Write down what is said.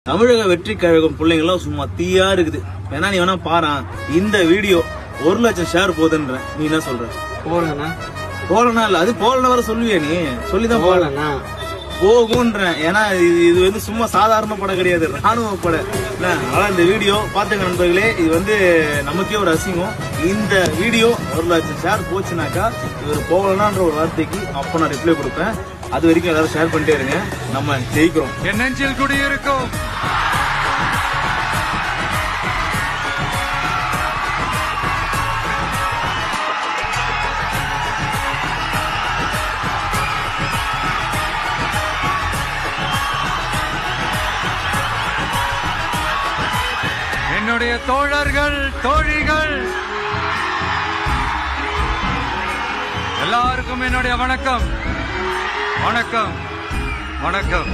தமிழக வெற்றி கழகம் பிள்ளைங்களும் சும்மா தீயா இருக்குது. ஏன்னா நீ வேணா பாரு, இந்த வீடியோ 1 லட்சம் ஷேர் போகுதுன்ற. நீ என்ன சொல்ற? போலனா இல்ல, அது போலனா வர சொல்லுவியா? நீ சொல்லிதான் போலனா போகும்ன்ற. ஏன்னா இது வந்து சும்மா சாதாரண படம் கிடையாது, ராணுவ படம். அதனால இந்த வீடியோ பாத்துக்க நண்பர்களே, இது நமக்கே ஒரு அசிங்கம். இந்த வீடியோ 1 லட்சம் ஷேர் போச்சுனாக்கா இவர் போகலனான்ற ஒரு வார்த்தைக்கு அப்ப நான் ரிப்ளை கொடுப்பேன். அது வரைக்கும் எல்லாரும் ஷேர் பண்ணிட்டே இருங்க, நம்ம ஜெயிக்கிறோம். என் நெஞ்சில் குடியிருக்கும் என்னுடைய தோழர்கள் தோழிகள் எல்லாருக்கும் என்னுடைய வணக்கம் வணக்கம் வணக்கம்.